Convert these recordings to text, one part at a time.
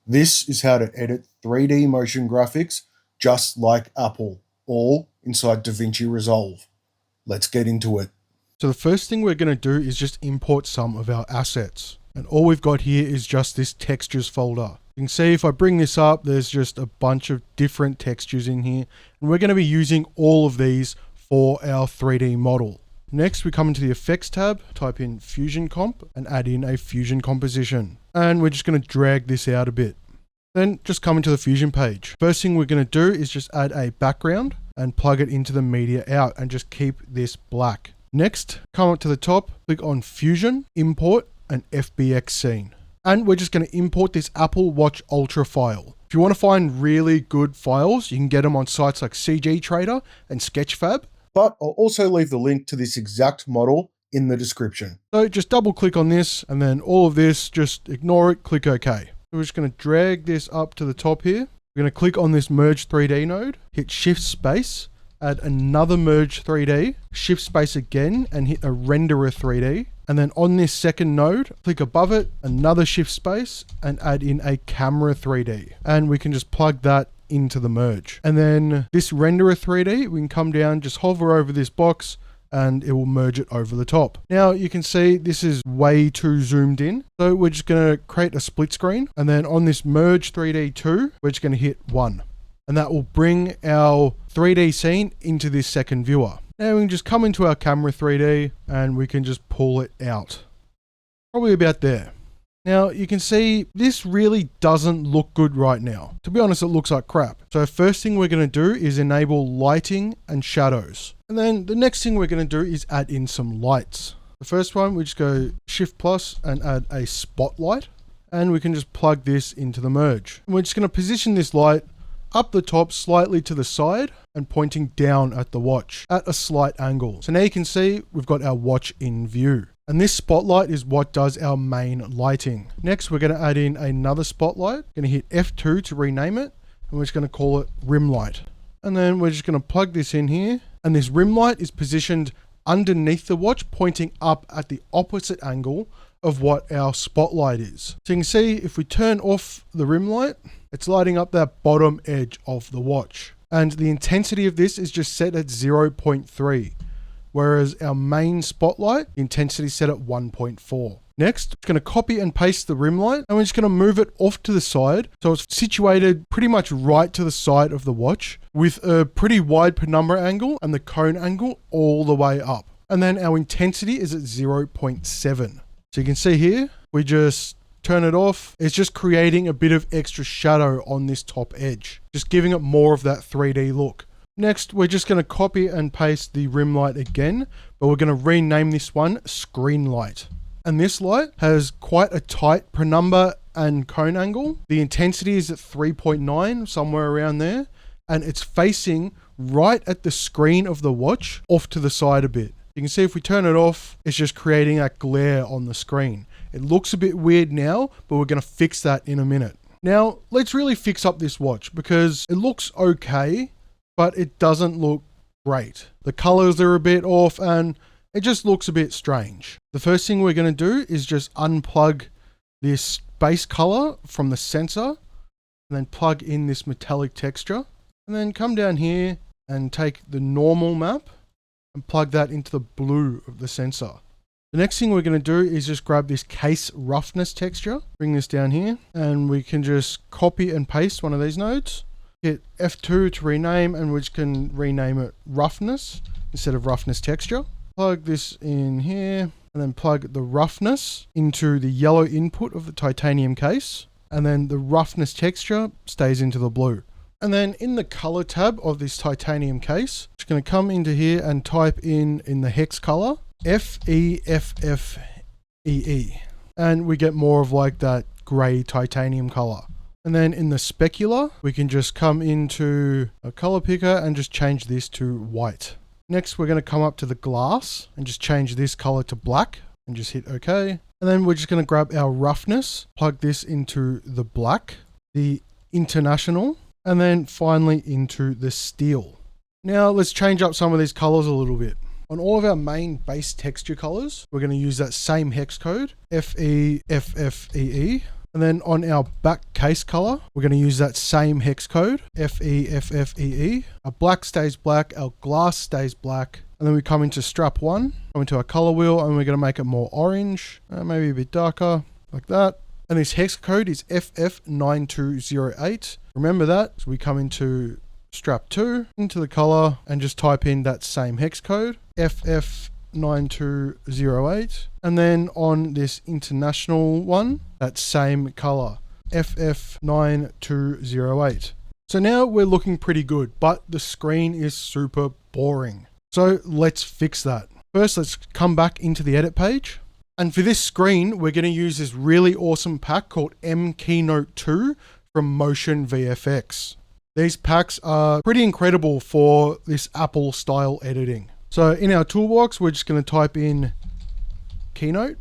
This is how to edit 3D motion graphics just like Apple, all inside DaVinci Resolve. Let's get into it. So the first thing we're going to do is just import some of our assets. And all we've got here is just this textures folder. You can see if I bring this up, there's just a bunch of different textures in here. And we're going to be using all of these for our 3D model. Next, we come into the Effects tab, type in Fusion Comp and add in a Fusion composition. And we're just going to drag this out a bit. Then just come into the Fusion page. First thing we're going to do is just add a background and plug it into the media out and just keep this black. Next, come up to the top, click on Fusion, Import, and FBX Scene. And we're just going to import this Apple Watch Ultra file. If you want to find really good files, you can get them on sites like CG Trader and Sketchfab. But I'll also leave the link to this exact model in the description. So just double click on this and then all of this, just ignore it, click OK. So we're just going to drag this up to the top here. We're going to click on this Merge 3D node, hit Shift Space, add another Merge 3D, Shift Space again, and hit a Renderer 3D. And then on this second node, click above it, another Shift Space, and add in a Camera 3D. And we can just plug that into the merge. And then this Renderer 3D, we can come down, just hover over this box, and it will merge it over the top. Now you can see this is way too zoomed in. So we're just going to create a split screen. And then on this Merge 3D 2, we're just going to hit 1. And that will bring our 3D scene into this second viewer. Now we can just come into our camera 3D and we can just pull it out. Probably about there. Now you can see this really doesn't look good right now. To be honest, it looks like crap. So first thing we're going to do is enable lighting and shadows. And then the next thing we're going to do is add in some lights. The first one, we just go Shift plus and add a spotlight. And we can just plug this into the merge. And we're just going to position this light up the top slightly to the side and pointing down at the watch at a slight angle. So now you can see we've got our watch in view. And this spotlight is what does our main lighting. Next, we're going to add in another spotlight. Going to hit F2 to rename it. And we're just going to call it rim light. And then we're just going to plug this in here. And this rim light is positioned underneath the watch, pointing up at the opposite angle of what our spotlight is. So you can see if we turn off the rim light, it's lighting up that bottom edge of the watch. And the intensity of this is just set at 0.3. Whereas our main spotlight, the intensity is set at 1.4. Next, I'm going to copy and paste the rim light and we're just going to move it off to the side. So it's situated pretty much right to the side of the watch with a pretty wide penumbra angle and the cone angle all the way up. And then our intensity is at 0.7. So you can see here, we just turn it off. It's just creating a bit of extra shadow on this top edge, just giving it more of that 3D look. Next, we're just going to copy and paste the rim light again, but we're going to rename this one Screen Light. And this light has quite a tight penumbra and cone angle. The intensity is at 3.9, somewhere around there. And it's facing right at the screen of the watch, off to the side a bit. You can see if we turn it off, it's just creating that glare on the screen. It looks a bit weird now, but we're going to fix that in a minute. Now, let's really fix up this watch because it looks okay, but it doesn't look great. The colors are a bit off and it just looks a bit strange. The first thing we're going to do is just unplug this base color from the sensor and then plug in this metallic texture and then come down here and take the normal map and plug that into the blue of the sensor. The next thing we're going to do is just grab this case roughness texture, bring this down here, and we can just copy and paste one of these nodes. Hit F2 to rename, and we can rename it roughness instead of roughness texture. Plug this in here, and then plug the roughness into the yellow input of the titanium case, and then the roughness texture stays into the blue. And then in the color tab of this titanium case, just going to come into here and type in the hex color, FEFFEE. And we get more of like that gray titanium color. And then in the specular, we can just come into a color picker and just change this to white. Next, we're going to come up to the glass and just change this color to black and just hit OK. And then we're just going to grab our roughness, plug this into the black, the international, and then finally into the steel. Now let's change up some of these colors a little bit. On all of our main base texture colors, we're going to use that same hex code, FEFFEE. And then on our back case color, we're going to use that same hex code, FEFFEE. Our black stays black, our glass stays black. And then we come into strap 1, come into our color wheel, and we're going to make it more orange, maybe a bit darker, like that. And this hex code is FF9208. Remember that. So we come into strap 2, into the color, and just type in that same hex code, FF9208. And then on this international one, that same color, FF9208. So now we're looking pretty good, but the screen is super boring. So let's fix that. First, let's come back into the edit page. And for this screen, we're going to use this really awesome pack called M Keynote 2 from MotionVFX. These packs are pretty incredible for this Apple style editing. So in our toolbox, we're just going to type in Keynote.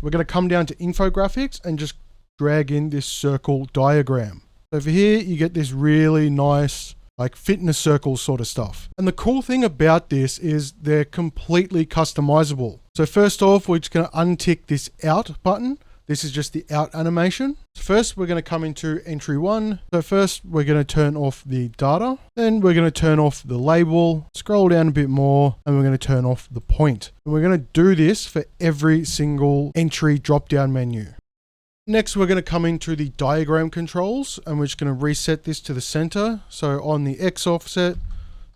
We're going to come down to infographics and just drag in this circle diagram. So for here, you get this really nice like fitness circles sort of stuff. And the cool thing about this is they're completely customizable. So first off, we're just going to untick this out button. This is just the out animation. First, we're going to come into entry 1. So first, we're going to turn off the data. Then we're going to turn off the label, scroll down a bit more, and we're going to turn off the point. And we're going to do this for every single entry drop-down menu. Next, we're going to come into the diagram controls, and we're just going to reset this to the center. So on the X offset,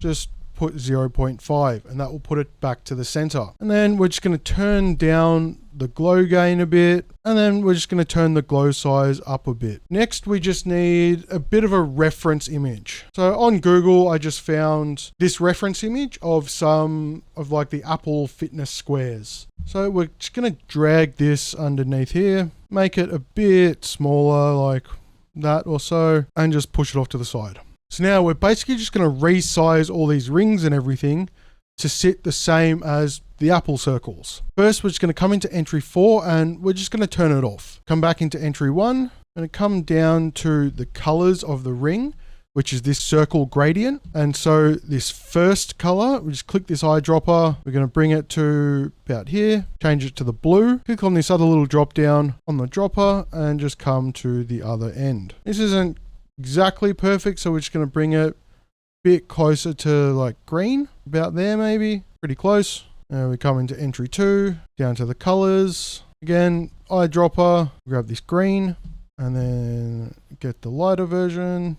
just put 0.5, and that will put it back to the center. And then we're just going to turn down the glow gain a bit, and then we're just going to turn the glow size up a bit. Next, we just need a bit of a reference image. So on Google, I just found this reference image of some of like the Apple fitness squares. So we're just going to drag this underneath here, make it a bit smaller like that or so, and just push it off to the side. So now we're basically just going to resize all these rings and everything to sit the same as the Apple circles. First, we're just going to come into entry 4 and we're just going to turn it off. Come back into entry 1 and come down to the colors of the ring, which is this circle gradient. And so this first color, we just click this eyedropper. We're going to bring it to about here, change it to the blue. Click on this other little drop down on the dropper and just come to the other end. This isn't exactly perfect, so we're just going to bring it a bit closer to like green, about there maybe, pretty close. And we come into entry 2, down to the colors. Again, eyedropper, grab this green, and then get the lighter version.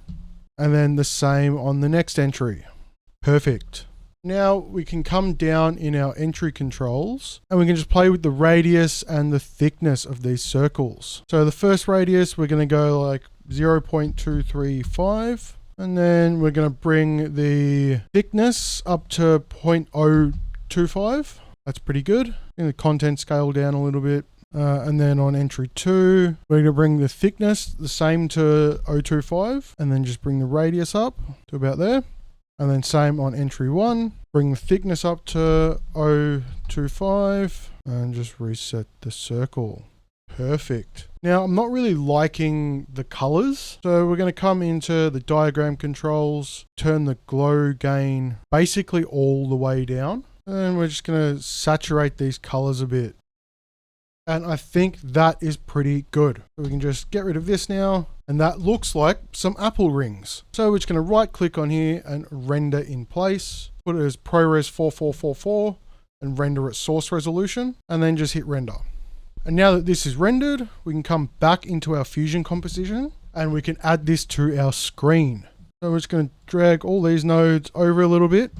And then the same on the next entry. Perfect. Now we can come down in our entry controls and we can just play with the radius and the thickness of these circles. So the first radius, we're going to go like 0.235. And then we're going to bring the thickness up to 0.025. That's pretty good. And the content scale down a little bit. And then on entry 2, we're going to bring the thickness the same to 0.025 and then just bring the radius up to about there. And then same on entry 1, bring the thickness up to 0.025 and just reset the circle. Perfect. Now I'm not really liking the colors. So we're going to come into the diagram controls, turn the glow gain basically all the way down. And we're just going to saturate these colors a bit. And I think that is pretty good. So we can just get rid of this now. And that looks like some Apple rings. So we're just going to right click on here and render in place. Put it as ProRes 4444 and render at source resolution. And then just hit render. And now that this is rendered, we can come back into our Fusion composition and we can add this to our screen. So we're just going to drag all these nodes over a little bit.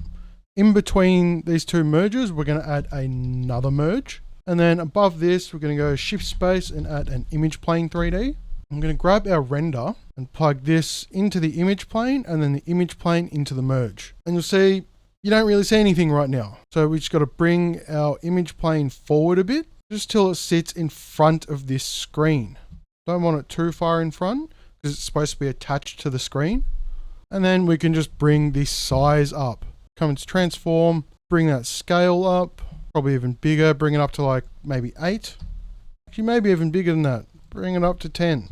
In between these two merges, we're going to add another merge. And then above this, we're going to go shift space and add an image plane 3D. I'm going to grab our render and plug this into the image plane and then the image plane into the merge. And you'll see, you don't really see anything right now. So we just got to bring our image plane forward a bit, just till it sits in front of this screen. Don't want it too far in front because it's supposed to be attached to the screen. And then we can just bring this size up. Come into transform, bring that scale up. Probably even bigger, bring it up to like maybe 8. Actually, maybe even bigger than that. Bring it up to 10.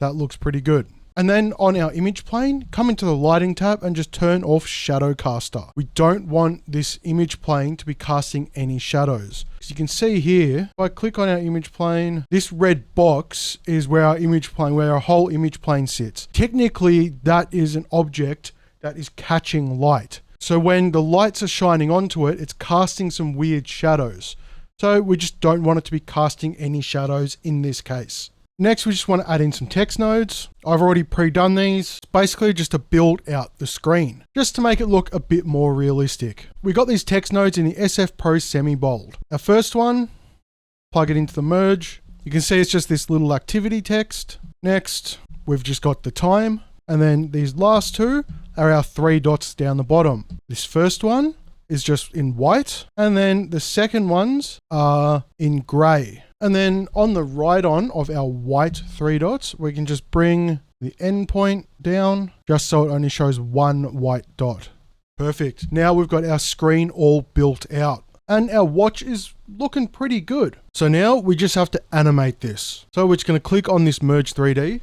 That looks pretty good. And then on our image plane, come into the lighting tab and just turn off shadow caster. We don't want this image plane to be casting any shadows. As you can see here, if I click on our image plane, this red box is where our image plane, where our whole image plane sits. Technically, that is an object that is catching light. So when the lights are shining onto it, it's casting some weird shadows. So we just don't want it to be casting any shadows in this case. Next, we just want to add in some text nodes. I've already pre-done these. It's basically just to build out the screen, just to make it look a bit more realistic. We got these text nodes in the SF Pro Semi-Bold. Our first one, plug it into the merge. You can see it's just this little activity text. Next, we've just got the time. And then these last two are our 3 dots down the bottom. This first one is just in white. And then the second ones are in gray. And then on the right on of our white 3 dots, we can just bring the endpoint down just so it only shows one white dot. Perfect. Now we've got our screen all built out and our watch is looking pretty good. So now we just have to animate this. So we're just going to click on this merge 3D,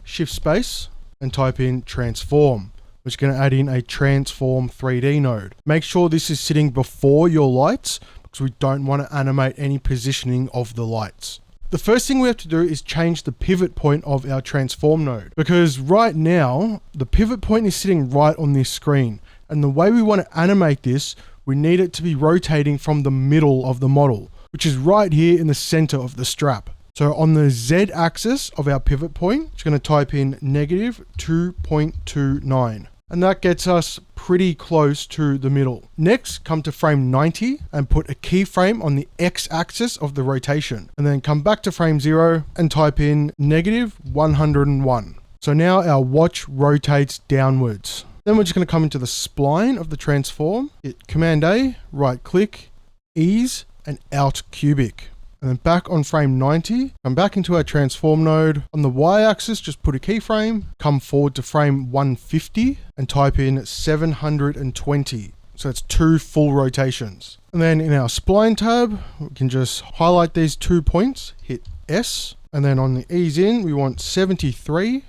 shift space and type in transform. We're just going to add in a transform 3D node. Make sure this is sitting before your lights, because we don't want to animate any positioning of the lights. The first thing we have to do is change the pivot point of our transform node, because right now the pivot point is sitting right on this screen, and the way we want to animate this, we need it to be rotating from the middle of the model, which is right here in the center of the strap. So on the Z axis of our pivot point, it's going to type in negative 2.29. And that gets us pretty close to the middle. Next, come to frame 90 and put a keyframe on the X axis of the rotation. And then come back to frame 0 and type in negative 101. So now our watch rotates downwards. Then we're just going to come into the spline of the transform, hit Command A, right click, ease, and out cubic. And then back on frame 90, come back into our transform node. On the Y axis, just put a keyframe, come forward to frame 150 and type in 720. So it's 2 full rotations. And then in our spline tab, we can just highlight these 2 points, hit S. And then on the ease in, we want 73.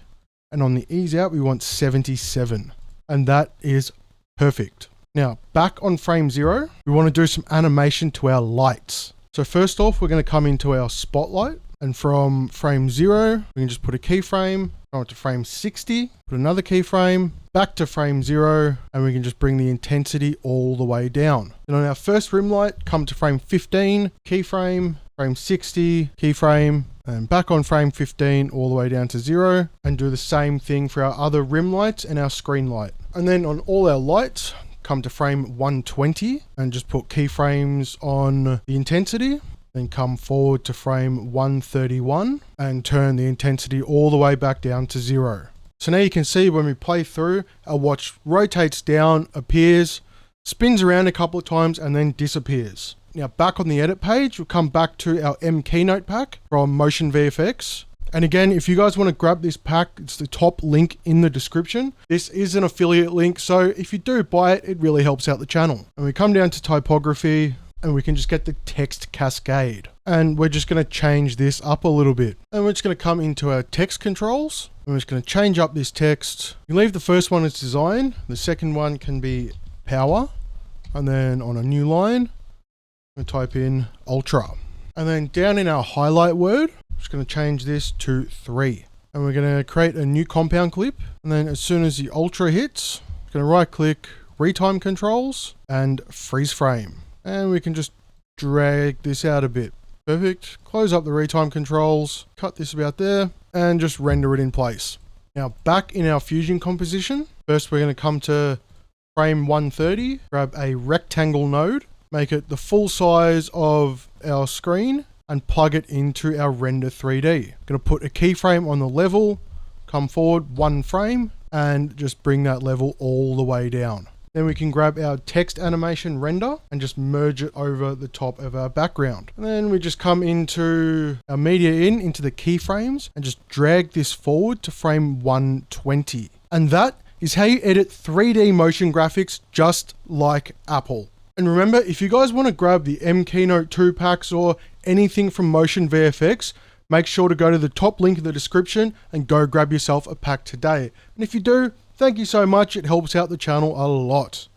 And on the ease out, we want 77. And that is perfect. Now back on frame 0, we want to do some animation to our lights. So first off, we're going to come into our spotlight, and from frame 0, we can just put a keyframe, go to frame 60, put another keyframe, back to frame 0, and we can just bring the intensity all the way down. And on our first rim light, come to frame 15, keyframe, frame 60, keyframe, and back on frame 15 all the way down to 0, and do the same thing for our other rim lights and our screen light. And then on all our lights, come to frame 120 and just put keyframes on the intensity, then come forward to frame 131 and turn the intensity all the way back down to 0. So now you can see when we play through, our watch rotates down, appears, spins around a couple of times and then disappears. Now back on the edit page, we'll come back to our M Keynote pack from MotionVFX. And again, if you guys want to grab this pack, it's the top link in the description. This is an affiliate link, so if you do buy it, it really helps out the channel. And we come down to typography, and we can just get the text cascade. And we're just going to change this up a little bit. And we're just going to come into our text controls, and we're just going to change up this text. You leave the first one as design, the second one can be power, and then on a new line, we type in ultra. And then down in our highlight word, just going to change this to 3, and we're going to create a new compound clip. And then as soon as the ultra hits, we're going to right click, retime controls and freeze frame, and we can just drag this out a bit. Perfect. Close up the retime controls, cut this about there, and just render it in place. Now back in our fusion composition, first we're going to come to frame 130, grab a rectangle node, make it the full size of our screen, and plug it into our render 3D. Going to put a keyframe on the level, come forward 1 frame, and just bring that level all the way down. Then we can grab our text animation render and just merge it over the top of our background. And then we just come into our media into the keyframes and just drag this forward to frame 120. And that is how you edit 3D motion graphics just like Apple. And remember, if you guys want to grab the M Keynote 2 packs or anything from MotionVFX, make sure to go to the top link in the description and go grab yourself a pack today. And if you do, thank you so much, it helps out the channel a lot.